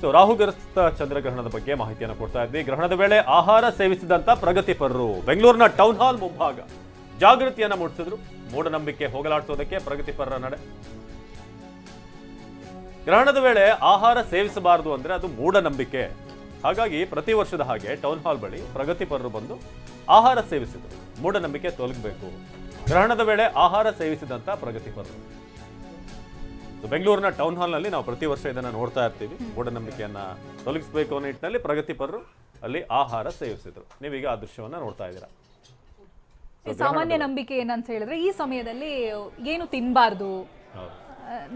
So ರಾಹುಗ್ರಸ್ತ ಚಂದ್ರಗ್ರಹಣದ ಬಗ್ಗೆ ಮಾಹಿತಿಯನ್ನು ಕೊಡ್ತಾ ಇದ್ವಿ. ಗ್ರಹಣದ ವೇಳೆ ಆಹಾರ ಸೇವಿಸಿದಂತ ಪ್ರಗತಿಪರರು ಬೆಂಗಳೂರಿನ ಟೌನ್ ಹಾಲ್ ಮುಂಭಾಗ ಜಾಗೃತಿಯನ್ನ ಮೂಡಿಸಿದ್ರು. ಮೂಢನಂಬಿಕೆ ಹೋಗಲಾಡಿಸೋದಕ್ಕೆ ಪ್ರಗತಿಪರರ ನಡೆ. ಗ್ರಹಣದ ವೇಳೆ ಆಹಾರ ಸೇವಿಸಬಾರದು ಅಂದ್ರೆ ಅದು ಮೂಢನಂಬಿಕೆ. ಹಾಗಾಗಿ ಪ್ರತಿ ವರ್ಷದ ಹಾಗೆ ಟೌನ್ ಹಾಲ್ ಬಳಿ ಪ್ರಗತಿಪರರು ಬಂದು ಆಹಾರ ಸೇವಿಸಿದ್ರು. ಮೂಢನಂಬಿಕೆ ತೊಲಗಬೇಕು. ಗ್ರಹಣದ ವೇಳೆ ಆಹಾರ ಸೇವಿಸಿದಂತ ಪ್ರಗತಿಪರರು. ಬೆಂಗಳೂರಿನ ಟೌನ್ ಹಾಲ್ ನಲ್ಲಿ ನಾವು ಪ್ರತಿ ವರ್ಷ ಇದನ್ನ ನೋಡ್ತಾ ಇರ್ತೀವಿ. ಮೂಢನಂಬಿಕೆಯನ್ನ ತೊಲಗಿಸಬೇಕು ಅನ್ನೋ ನಿಟ್ಟಿನಲ್ಲಿ ಪ್ರಗತಿಪರರು ಅಲ್ಲಿ ಆಹಾರ ಸೇವಿಸಿದ್ರು. ನೀವೀಗ ಆ ದೃಶ್ಯವನ್ನ ನೋಡ್ತಾ ಇದ್ದೀರಾ. ಸಾಮಾನ್ಯ ನಂಬಿಕೆ ಏನಂತ ಹೇಳಿದ್ರೆ ಈ ಸಮಯದಲ್ಲಿ ಏನು ತಿನ್ನಬಾರ್ದು,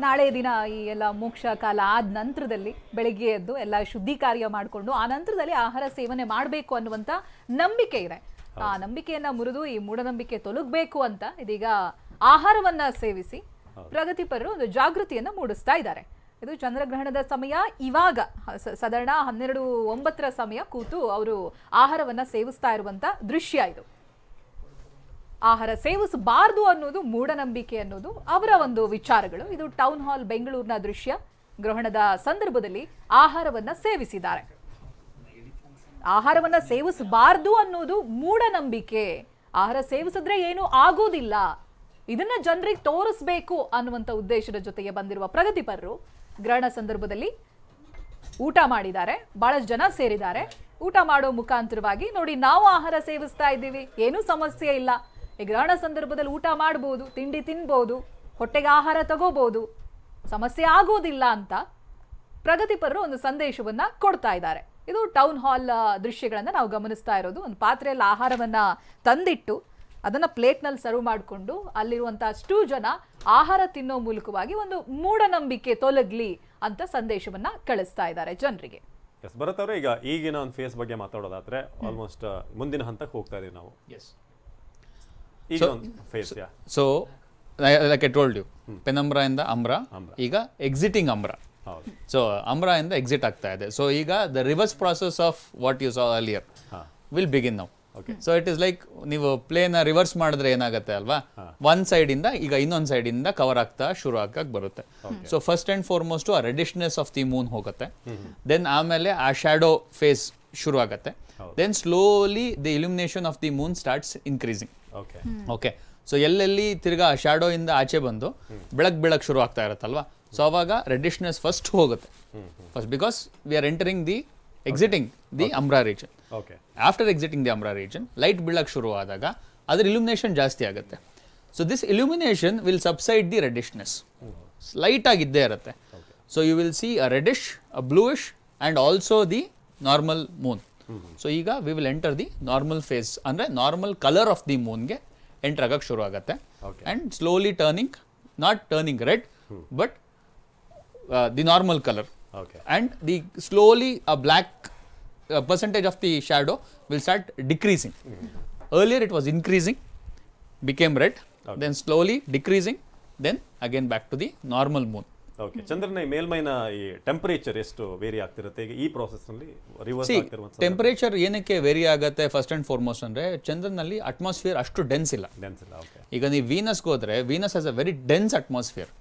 ನಾಳೆ ದಿನ ಈ ಎಲ್ಲ ಮೋಕ್ಷ ಕಾಲ ಆದ ನಂತರದಲ್ಲಿ ಬೆಳಿಗ್ಗೆ ಎದ್ದು ಎಲ್ಲ ಶುದ್ಧಿ ಕಾರ್ಯ ಮಾಡಿಕೊಂಡು ಆ ನಂತರದಲ್ಲಿ ಆಹಾರ ಸೇವನೆ ಮಾಡಬೇಕು ಅನ್ನುವಂತ ನಂಬಿಕೆ ಇದೆ. ಆ ನಂಬಿಕೆಯನ್ನ ಮುರಿದು ಈ ಮೂಢನಂಬಿಕೆ ತೊಲಗಬೇಕು ಅಂತ ಇದೀಗ ಆಹಾರವನ್ನ ಸೇವಿಸಿ ಪ್ರಗತಿಪರರು ಒಂದು ಜಾಗೃತಿಯನ್ನ ಮೂಡಿಸ್ತಾ ಇದ್ದಾರೆ. ಇದು ಚಂದ್ರಗ್ರಹಣದ ಸಮಯ. ಇವಾಗ ಸಾಧಾರಣ 12:09 ಸಮಯ ಕೂತು ಅವರು ಆಹಾರವನ್ನ ಸೇವಿಸ್ತಾ ಇರುವಂತ ದೃಶ್ಯ ಇದು. ಆಹಾರ ಸೇವಿಸಬಾರದು ಅನ್ನೋದು ಮೂಢನಂಬಿಕೆ ಅನ್ನೋದು ಅವರ ಒಂದು ವಿಚಾರಗಳು. ಇದು ಟೌನ್ ಹಾಲ್ ಬೆಂಗಳೂರಿನ ದೃಶ್ಯ. ಗ್ರಹಣದ ಸಂದರ್ಭದಲ್ಲಿ ಆಹಾರವನ್ನ ಸೇವಿಸಿದ್ದಾರೆ. ಆಹಾರವನ್ನ ಸೇವಿಸಬಾರದು ಅನ್ನೋದು ಮೂಢನಂಬಿಕೆ. ಆಹಾರ ಸೇವಿಸಿದ್ರೆ ಏನು ಆಗೋದಿಲ್ಲ, ಇದನ್ನ ಜನರಿಗೆ ತೋರಿಸ್ಬೇಕು ಅನ್ನುವಂಥ ಉದ್ದೇಶದ ಜೊತೆಗೆ ಬಂದಿರುವ ಪ್ರಗತಿಪರರು ಗ್ರಹಣ ಸಂದರ್ಭದಲ್ಲಿ ಊಟ ಮಾಡಿದ್ದಾರೆ. ಬಹಳಷ್ಟು ಜನ ಸೇರಿದ್ದಾರೆ. ಊಟ ಮಾಡೋ ಮುಖಾಂತರವಾಗಿ ನೋಡಿ ನಾವು ಆಹಾರ ಸೇವಿಸ್ತಾ ಇದ್ದೀವಿ, ಏನೂ ಸಮಸ್ಯೆ ಇಲ್ಲ, ಈ ಗ್ರಹಣ ಸಂದರ್ಭದಲ್ಲಿ ಊಟ ಮಾಡಬಹುದು, ತಿಂಡಿ ತಿನ್ಬಹುದು, ಹೊಟ್ಟೆಗೆ ಆಹಾರ ತಗೋಬಹುದು, ಸಮಸ್ಯೆ ಆಗೋದಿಲ್ಲ ಅಂತ ಪ್ರಗತಿಪರರು ಒಂದು ಸಂದೇಶವನ್ನ ಕೊಡ್ತಾ ಇದ್ದಾರೆ. ಇದು ಟೌನ್ ಹಾಲ್ ದೃಶ್ಯಗಳನ್ನ ನಾವು ಗಮನಿಸ್ತಾ ಇರೋದು. ಒಂದು ಪಾತ್ರೆಯಲ್ಲಿ ಆಹಾರವನ್ನ ತಂದಿಟ್ಟು ಅದನ್ನ ಪ್ಲೇಟ್ನಲ್ಲಿ ಸರ್ವ್ ಮಾಡಿಕೊಂಡು ಅಲ್ಲಿರುವಂತಹ ಅಷ್ಟು ಜನ ಆಹಾರ ತಿನ್ನೋ ಮೂಲಕವಾಗಿ ಒಂದು ಮೂಢನಂಬಿಕೆ ತೊಲಗ್ಲಿ ಅಂತ ಸಂದೇಶವನ್ನ ಕಳಿಸ್ತಾ ಇದ್ದಾರೆ ಜನರಿಗೆ. ಭರತ್ ಅವರೇ, ಈಗ ಈಗಿನ ಒಂದು ಫೇಸ್ ಬಗ್ಗೆ ಮಾತಾಡೋದಾದ್ರೆ ಆಲ್ಮೋಸ್ಟ್ ಮುಂದಿನ ಹಂತಕ್ಕೆ ಹೋಗ್ತಾ ಇದೀವಿ ನಾವು. So like I told you, penumbra ಇಂದ ಅಮ್ರಾ, ಈಗ ಎಕ್ಸಿಟಿಂಗ್ ಅಮ್ರಾ. ಸೊ ಅಮ್ರಾ ಇಂದ ಎಕ್ಸಿಟ್ ಆಗ್ತಾ ಇದೆ. ಸೊ ಈಗ the reverse process of what you saw earlier will begin now. So it is like ನೀವು ಪ್ಲೇನ್ ರಿವರ್ಸ್ ಮಾಡಿದ್ರೆ ಏನಾಗುತ್ತೆ ಅಲ್ವಾ, ಒಂದ್ ಸೈಡ್ ಇಂದ ಈಗ ಇನ್ನೊಂದ್ ಸೈಡ್ ಇಂದ ಕವರ್ ಆಗ್ತಾ ಶುರು ಆಗಕ್ ಬರುತ್ತೆ. ಸೊ ಫಸ್ಟ್ ಅಂಡ್ ಫಾರ್ಮೋಸ್ಟ್ ಆ ರೆಡಿಶ್ನೆಸ್ ಆಫ್ ದಿ ಮೂನ್ ಹೋಗುತ್ತೆ. ದೆನ್ ಆಮೇಲೆ ಆ ಶಾಡೋ ಫೇಸ್ ಶುರು ಆಗುತ್ತೆ. Then slowly the illumination of the moon starts increasing. Okay, so ಎಲ್ಲೆಲ್ಲಿ ತಿರ್ಗಾ ಶಾಡೋ ಇಂದ ಆಚೆ ಬಂದು ಬೆಳಕ್ ಶುರು ಆಗ್ತಾ ಇರುತ್ತಲ್ವಾ, ಸೊ ಅವಾಗ ರೆಡಿಶ್ನೆಸ್ ಫಸ್ಟ್ ಹೋಗುತ್ತೆ. First because we are entering the exiting the umbra region. After exiting the umbra region light ಬೀಳಕ್ ಶುರು ಆದಾಗ ಅದ್ರ ಇಲ್ಯುಮಿನೇಷನ್ ಜಾಸ್ತಿ ಆಗುತ್ತೆ. So this illumination will subside the reddishness. Light ಆಗಿದ್ದೇ ಇರುತ್ತೆ. So you will see a reddish, a bluish and also the normal moon. So ಈಗ we will enter the normal phase, ಅಂದ್ರೆ ನಾರ್ಮಲ್ ಕಲರ್ ಆಫ್ ದಿ ಮೂನ್ಗೆ enter ಆಗಕ್ಕೆ ಶುರು ಆಗುತ್ತೆ. And slowly turning, not turning red but the normal colour. And the slowly a black percentage of the shadow will start decreasing. Earlier it was increasing, became red, then slowly decreasing, then again back to the normal moon. Okay, ಚಂದ್ರನ ಮೇಲ್ಮೈನ ಈ temperature ಎಷ್ಟು very ಆಗ್ತಿರುತ್ತೆ ಈಗ ಈ process ನಲ್ಲಿ reverse ಆಗ್ತಿರುವಂತ? Temperature ಏನಕ್ಕೆ very ಆಗುತ್ತೆ first and foremost ಅಂದ್ರೆ ಚಂದ್ರನಲ್ಲಿ ಅಟ್ಮಾಸ್ಫಿಯರ್ ಅಷ್ಟು ಡೆನ್ಸ್ ಇಲ್ಲ. ಈಗ ನೀವು ವೀನಸ್ಗೆ ಹೋದ್ರೆ Venus has a very dense atmosphere.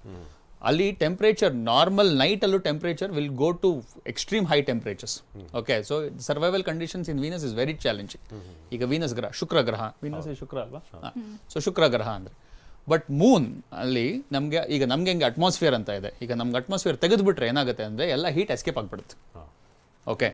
ಅಲ್ಲಿ ಟೆಂಪರೇಚರ್ ನಾರ್ಮಲ್ ನೈಟ್ ಅಲ್ಲೂ temperature will go to extreme high temperatures. Okay, so survival conditions in Venus is very challenging. ಈಗ ವೀನಸ್ ಗ್ರಹ, ಶುಕ್ರ ಗ್ರಹ, ವೀನಸ್ ಶುಕ್ರ ಅಲ್ವಾ, ಸೊ ಶುಕ್ರ ಗ್ರಹ ಅಂದ್ರೆ. ಬಟ್ ಮೂನ್ ಅಲ್ಲಿ ನಮ್ಗೆ ಹೆಂಗೆ ಅಟ್ಮಾಸ್ಫಿಯರ್ ಅಂತ ಇದೆ, ಈಗ ನಮ್ಗೆ ಅಟ್ಮಾಸ್ಫಿಯರ್ ತೆಗೆದುಬಿಟ್ರೆ ಏನಾಗುತ್ತೆ ಅಂದ್ರೆ ಎಲ್ಲ ಹೀಟ್ ಎಸ್ಕೇಪ್ ಆಗ್ಬಿಡುತ್ತೆ. ಓಕೆ,